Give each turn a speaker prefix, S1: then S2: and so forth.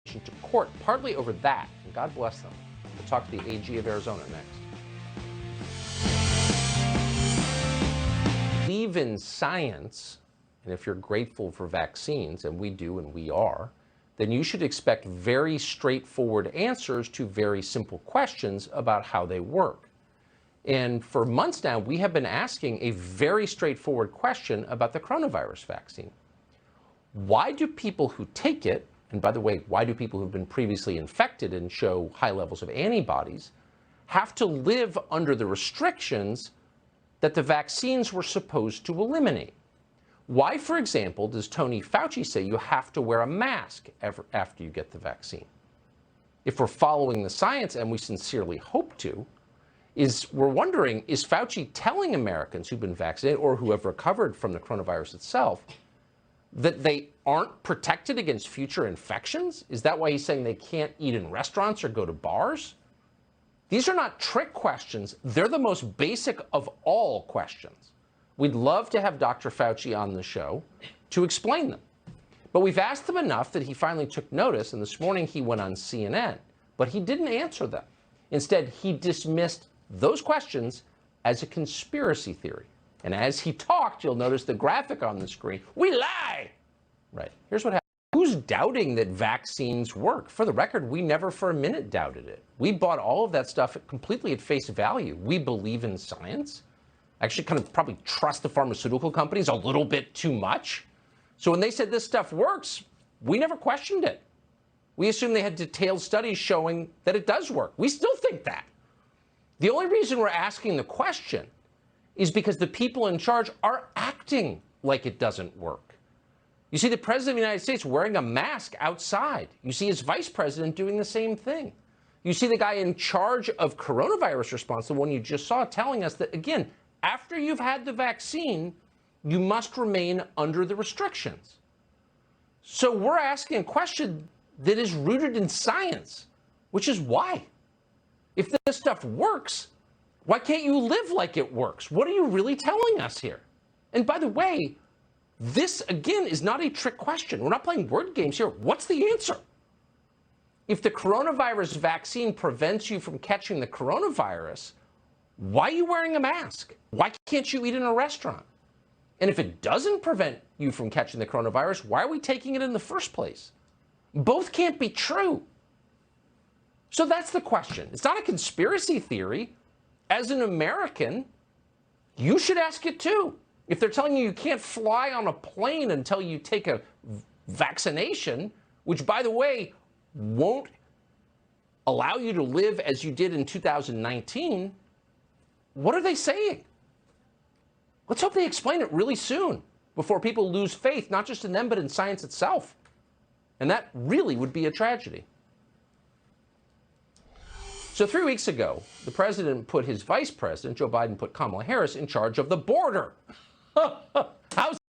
S1: to court partly over that, and God bless them. We'll talk to the AG of Arizona next. Believe in science, and if you're grateful for vaccines, and we do and we are, then you should expect very straightforward answers to very simple questions about how they work. And for months now, we have been asking a very straightforward question about the coronavirus vaccine. Why do people who take it, and by the way, why do people who've been previously infected and show high levels of antibodies, have to live under the restrictions that the vaccines were supposed to eliminate? Why, for example, does Tony Fauci say you have to wear a mask after you get the vaccine? If we're following the science, and we sincerely hope to, we're wondering, is Fauci telling Americans who've been vaccinated or who have recovered from the coronavirus itself that they aren't protected against future infections? Is that why he's saying they can't eat in restaurants or go to bars? These are not trick questions. They're the most basic of all questions. We'd love to have Dr. Fauci on the show to explain them. But we've asked him enough that he finally took notice, and this morning he went on CNN. But he didn't answer them. Instead, he dismissed those questions as a conspiracy theory. And as he talked, you'll notice the graphic on the screen. We lie! Right. Here's what happened. Who's doubting that vaccines work? For the record, we never for a minute doubted it. We bought all of that stuff completely at face value. We believe in science. Actually kind of probably trust the pharmaceutical companies a little bit too much. So when they said this stuff works, we never questioned it. We assumed they had detailed studies showing that it does work. We still think that. The only reason we're asking the question is because the people in charge are acting like it doesn't work. You see the President of the United States wearing a mask outside. You see his vice president doing the same thing. You see the guy in charge of coronavirus response, the one you just saw, telling us that, again, after you've had the vaccine, you must remain under the restrictions. So we're asking a question that is rooted in science, which is why. If this stuff works, why can't you live like it works? What are you really telling us here? And by the way, this, again, is not a trick question. We're not playing word games here. What's the answer? If the coronavirus vaccine prevents you from catching the coronavirus, why are you wearing a mask? Why can't you eat in a restaurant? And if it doesn't prevent you from catching the coronavirus, why are we taking it in the first place? Both can't be true. So that's the question. It's not a conspiracy theory. As an American, you should ask it too. If they're telling you you can't fly on a plane until you take a vaccination, which, by the way, won't allow you to live as you did in 2019, what are they saying? Let's hope they explain it really soon before people lose faith, not just in them, but in science itself. And that really would be a tragedy. So 3 weeks ago, the president put his vice president, Joe Biden, put Kamala Harris in charge of the border.